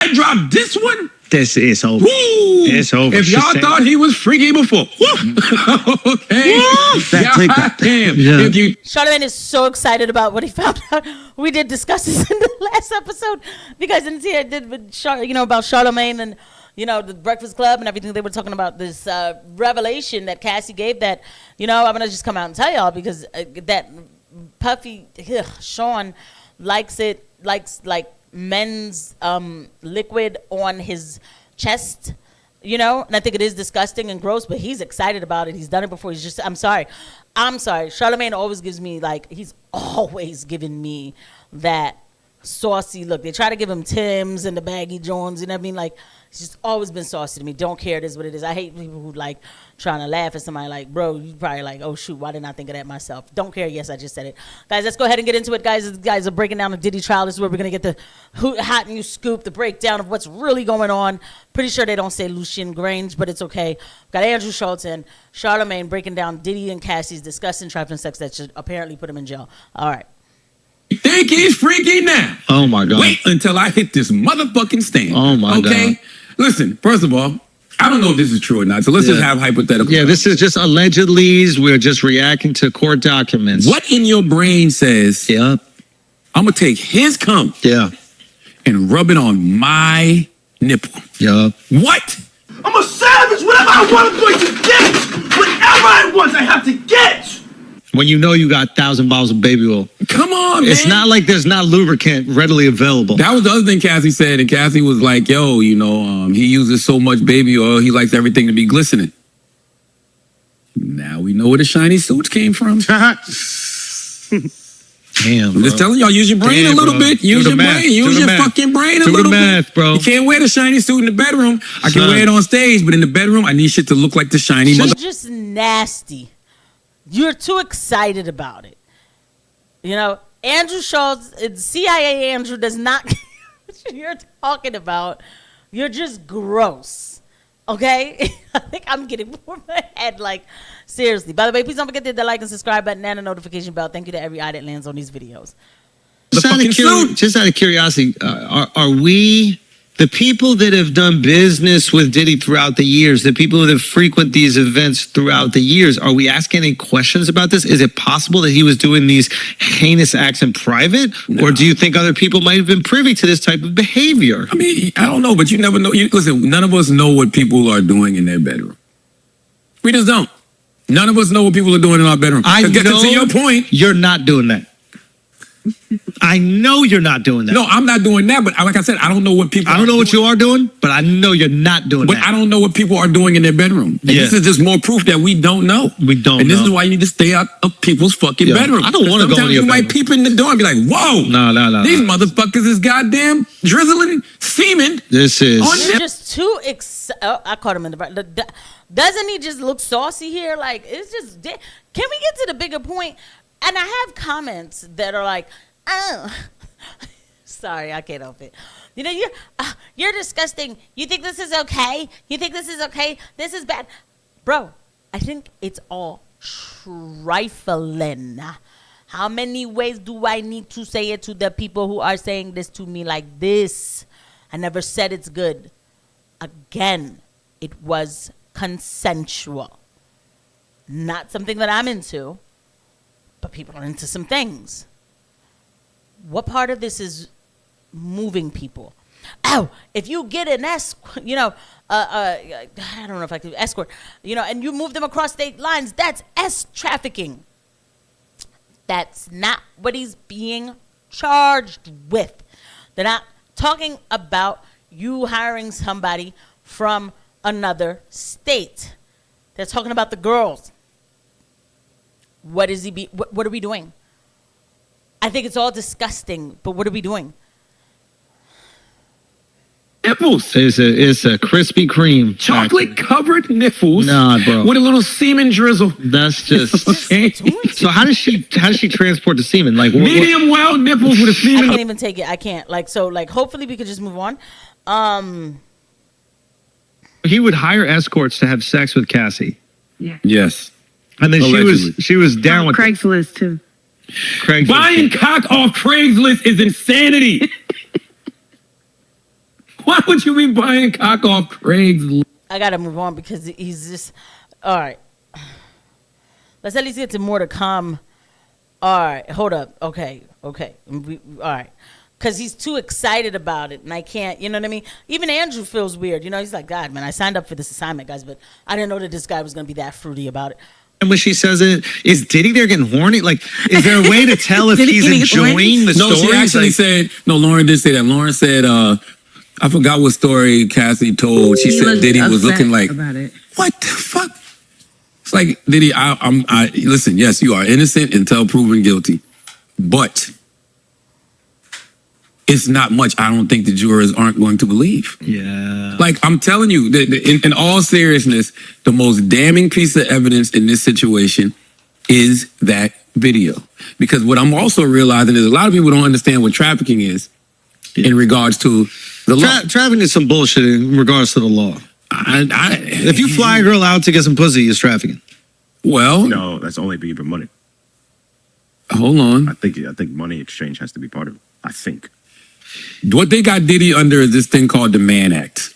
I dropped this one. This is over. Woo! It's over. If y'all thought he was freaky before, okay. Damn. Yeah. If you Charlamagne is so excited about what he found out. We did discuss this in the last episode. You guys didn't see it. I did with about Charlamagne and the Breakfast Club and everything. They were talking about this revelation that Cassie gave. That I'm gonna just come out and tell y'all because that Puffy Sean likes like men's liquid on his chest, and I think it is disgusting and gross, but he's excited about it. He's done it before. I'm sorry. Charlamagne always gives me he's always given me that saucy look. They try to give him Tim's and the baggy Jones, he's just always been saucy to me. Don't care, it is what it is. I hate people who trying to laugh at somebody bro, you probably oh shoot, why didn't I think of that myself? Don't care. Yes, I just said it. Guys, let's go ahead and get into it. Guys are breaking down the Diddy trial. This is where we're going to get the hot new scoop, the breakdown of what's really going on. Pretty sure they don't say Lucien Grange, but it's okay. We've got Andrew Schulz and Charlamagne breaking down Diddy and Cassie's disgusting trifling sex that should apparently put him in jail. All right. think he's freaky now. Oh my God. Wait until I hit this motherfucking stand. Oh my God. Listen, first of all, I don't know if this is true or not, so let's just have hypothetical. Yeah, this is just allegedly. We're just reacting to court documents. What in your brain says, Yeah. I'm going to take his cum Yeah. and rub it on my nipple? Yeah. What? I'm a savage. Whatever I want, I'm going to get. Whatever I want, I have to get. When you know you got 1,000 bottles of baby oil. Come on, man. It's not like there's not lubricant readily available. That was the other thing Cassie said, and Cassie was like, yo, he uses so much baby oil, he likes everything to be glistening. Now we know where the shiny suits came from. Damn, I'm just telling y'all, use your brain a little bit. Use your brain. Use your fucking brain a little bit. Bro. You can't wear the shiny suit in the bedroom. I can wear it on stage, but in the bedroom, I need shit to look like the shiny mother. It's just nasty. You're too excited about it. Andrew Schulz, CIA Andrew does not what you're talking about. You're just gross. Okay? I think I'm getting over my head. Seriously. By the way, please don't forget to hit the like and subscribe button and the notification bell. Thank you to every eye that lands on these videos. Just out of curiosity, are we the people that have done business with Diddy throughout the years, the people that have frequent these events throughout the years, are we asking any questions about this? Is it possible that he was doing these heinous acts in private? No. Or do you think other people might have been privy to this type of behavior? I mean, I don't know, but you never know. Listen, none of us know what people are doing in their bedroom. We just don't. None of us know what people are doing in our bedroom. I know to your point, you're not doing that. I know you're not doing that. No, I'm not doing that. But like I said, I don't know what people. I don't know what you are doing, but I know you're not doing that. But I don't know what people are doing in their bedroom. And this is just more proof that we don't know. We don't know. And this is why you need to stay out of people's fucking bedroom. I don't want to go in your bedroom. Sometimes you might peep in the door and be like, whoa. No. These motherfuckers is goddamn drizzling semen. This is. You're just too excited. Oh, I caught him in the. Doesn't he just look saucy here? It's just. Can we get to the bigger point? And I have comments that are like, oh, sorry, I can't help it. You're disgusting. You think this is okay? You think this is okay? This is bad. Bro, I think it's all trifling. How many ways do I need to say it to the people who are saying this to me like this? I never said it's good. Again, it was consensual. Not something that I'm into, but people are into some things. What part of this is moving people? Oh, if you get an escort, I don't know if I could escort, and you move them across state lines, that's trafficking. That's not what he's being charged with. They're not talking about you hiring somebody from another state. They're talking about the girls. What are we doing? I think it's all disgusting, but what are we doing? Nipples. It's a Krispy Kreme. Chocolate covered nipples. Nah, bro. With a little semen drizzle. That's just. So how does she transport the semen? Medium well nipples with a semen. I can't even take it. I can't. Hopefully we could just move on. He would hire escorts to have sex with Cassie. Yeah. Yes. And then she was down with Craigslist too. Buying cock off Craigslist is insanity. Why would you be buying cock off Craigslist? I gotta move on because he's just all right. Let's at least get to more to come. All right, hold up. Okay. All right. Because he's too excited about it, and I can't, you know what I mean? Even Andrew feels weird. You know, he's like, God, man, I signed up for this assignment, guys, but I didn't know that this guy was going to be that fruity about it. And when she says it, is Diddy there getting horny? Like, is there a way to tell if he's enjoying the No, story? she actually said, no, Lauren did say that. Lauren said, I forgot what story Cassie told. She said Diddy was looking like, what the fuck? It's like, Diddy, I listen, yes, you are innocent until proven guilty, but it's not much I don't think the jurors aren't going to believe. Yeah. Like, I'm telling you, in all seriousness, the most damning piece of evidence in this situation is that video. Because what I'm also realizing is a lot of people don't understand what trafficking is in regards to the law. Trafficking is some bullshit in regards to the law. If you fly a girl out to get some pussy, it's trafficking. Well, no, that's only being for money. Hold on. I think money exchange has to be part of it. I think. What they got Diddy under is this thing called the Mann Act,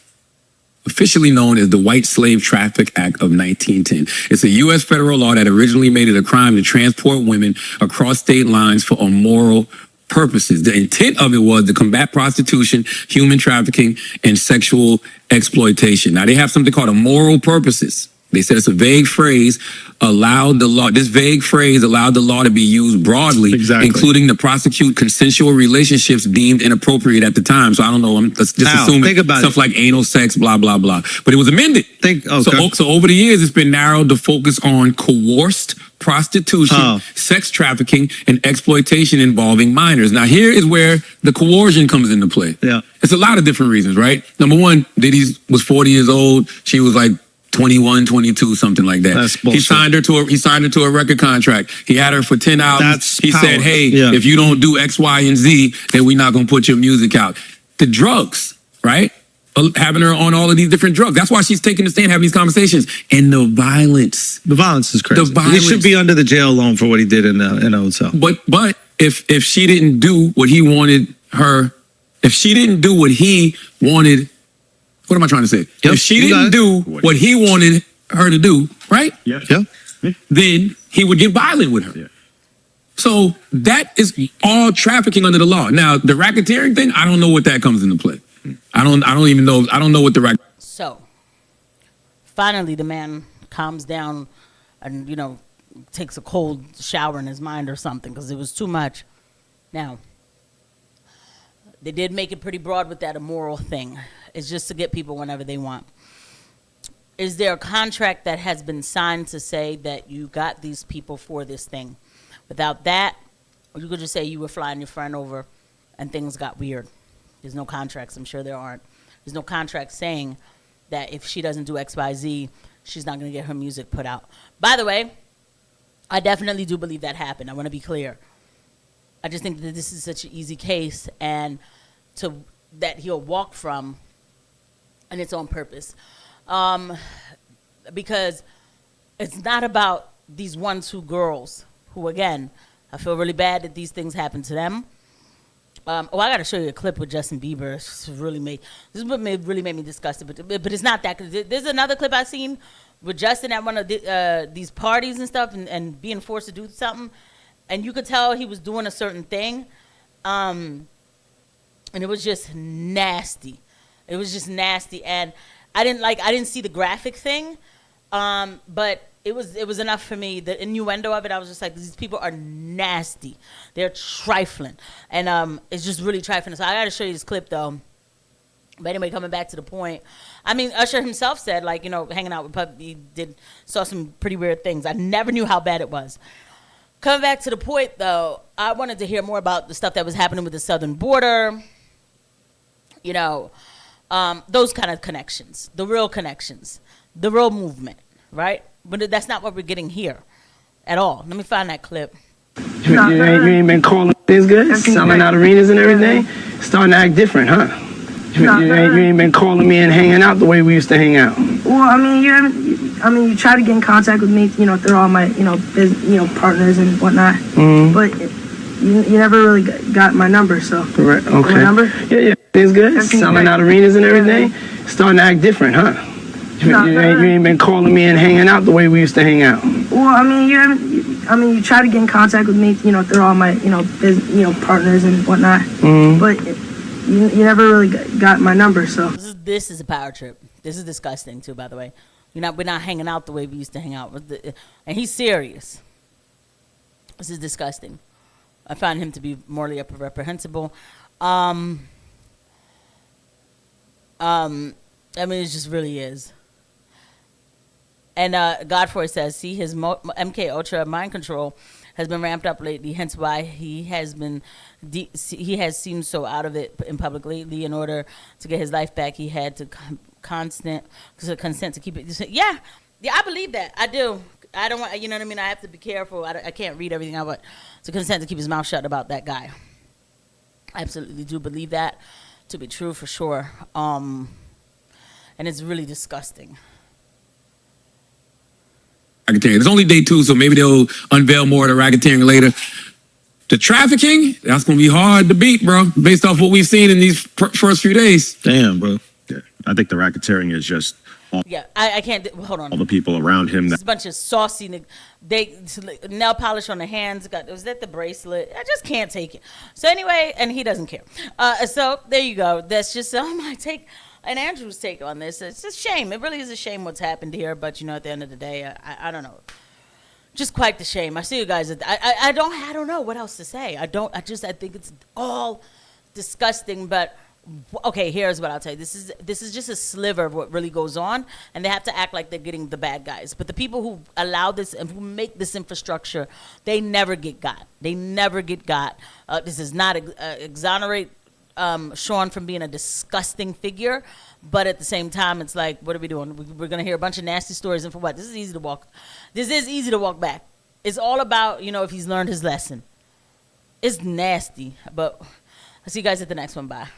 officially known as the White Slave Traffic Act of 1910. It's a U.S. federal law that originally made it a crime to transport women across state lines for immoral purposes. The intent of it was to combat prostitution, human trafficking, and sexual exploitation. Now, they have something called immoral purposes. They said it's a vague phrase, this vague phrase allowed the law to be used broadly, including to prosecute consensual relationships deemed inappropriate at the time. So I don't know, let's just assume stuff like anal sex, blah, blah, blah. But it was amended. So over the years, it's been narrowed to focus on coerced prostitution, sex trafficking, and exploitation involving minors. Now, here is where the coercion comes into play. Yeah. It's a lot of different reasons, right? Number one, Diddy was 40 years old. She was like 21, 22, something like that. That's bullshit. He signed her to a record contract. He had her for 10 albums. He said, hey, Yeah. if you don't do X, Y, and Z, then we're not going to put your music out. The drugs, right? Having her on all of these different drugs. That's why she's taking the stand, having these conversations. And the violence. The violence is crazy. The violence. He should be under the jail alone for what he did in the hotel. But if she didn't do what he wanted her, if she didn't do what he wanted, what am I trying to say? Yep, if she didn't do what he wanted her to do, right? Yeah. Then he would get violent with her. Yeah. So that is all trafficking under the law. Now, the racketeering thing, I don't know what that comes into play. I don't even know. I don't know what the So, finally, the man calms down and, you know, takes a cold shower in his mind or something because it was too much. Now, they did make it pretty broad with that immoral thing. It's just to get people whenever they want. Is there a contract that has been signed to say that you got these people for this thing? Without that, or you could just say you were flying your friend over and things got weird. There's no contracts. I'm sure there aren't. There's no contract saying that if she doesn't do X, Y, Z, she's not going to get her music put out. By the way, I definitely do believe that happened. I want to be clear. I just think that this is such an easy case and that he'll walk from, and it's on purpose. Because it's not about these 1-2 girls who, again, I feel really bad that these things happen to them. I got to show you a clip with Justin Bieber. This is what really made me disgusted. But it's not that. There's another clip I've seen with Justin at one of these parties and stuff and being forced to do something. And you could tell he was doing a certain thing. And it was just nasty. It was just nasty. And I didn't see the graphic thing. But it was enough for me. The innuendo of it, I was just like, these people are nasty. They're trifling. And it's just really trifling. So I got to show you this clip, though. But anyway, coming back to the point, I mean, Usher himself said, like, you know, hanging out with Pup, he saw some pretty weird things. I never knew how bad it was. Coming back to the point, though, I wanted to hear more about the stuff that was happening with the southern border, you know, those kind of connections, the real movement, right? But that's not what we're getting here at all. Let me find that clip. You ain't been calling things good, selling out arenas and everything. Starting to act different, huh? You ain't been calling me and hanging out the way we used to hang out. Well, I mean, you try to get in contact with me, you know, through all my, partners and whatnot. Mm-hmm. But you never really got my number, so. Right. Okay. My number? Yeah. Things good? Selling out arenas and everything? Starting to act different, huh? You ain't been calling me and hanging out the way we used to hang out. Well, I mean, you try to get in contact with me, they're all my, partners and whatnot. Mm-hmm. But you never really got my number, so. This is a power trip. This is disgusting, too, by the way. We're not hanging out the way we used to hang out. And he's serious. This is disgusting. I find him to be morally reprehensible. I mean, it just really is. And Godfrey says, see, his MK Ultra mind control has been ramped up lately, hence why he has seemed so out of it in public lately. In order to get his life back, he had to consent to keep it. Yeah, I believe that. I do. I don't want, you know what I mean? I have to be careful. I can't read everything out, but to consent to keep his mouth shut about that guy. I absolutely do believe that to be true for sure. And it's really disgusting. Racketeering. It's only day 2, so maybe they'll unveil more of the racketeering later. The trafficking, that's going to be hard to beat, bro, based off what we've seen in these first few days. Damn, bro. Yeah. I think the racketeering is just I can't. Hold on. all the people around him. This bunch of saucy, nail polish on the hands. Was that the bracelet? I just can't take it. So anyway, and he doesn't care. So there you go. That's just my take and Andrew's take on this. It's a shame. It really is a shame what's happened here. But at the end of the day, I don't know. Just quite the shame. I see you guys. I don't know what else to say. I think it's all disgusting. But okay, here's what I'll tell you. This is just a sliver of what really goes on, and they have to act like they're getting the bad guys. But the people who allow this and who make this infrastructure, they never get got. They never get got. This is not exonerate Sean from being a disgusting figure, but at the same time, it's like, what are we doing? We're gonna hear a bunch of nasty stories, and for what? This is easy to walk back. It's all about if he's learned his lesson. It's nasty, but I'll see you guys at the next one. Bye.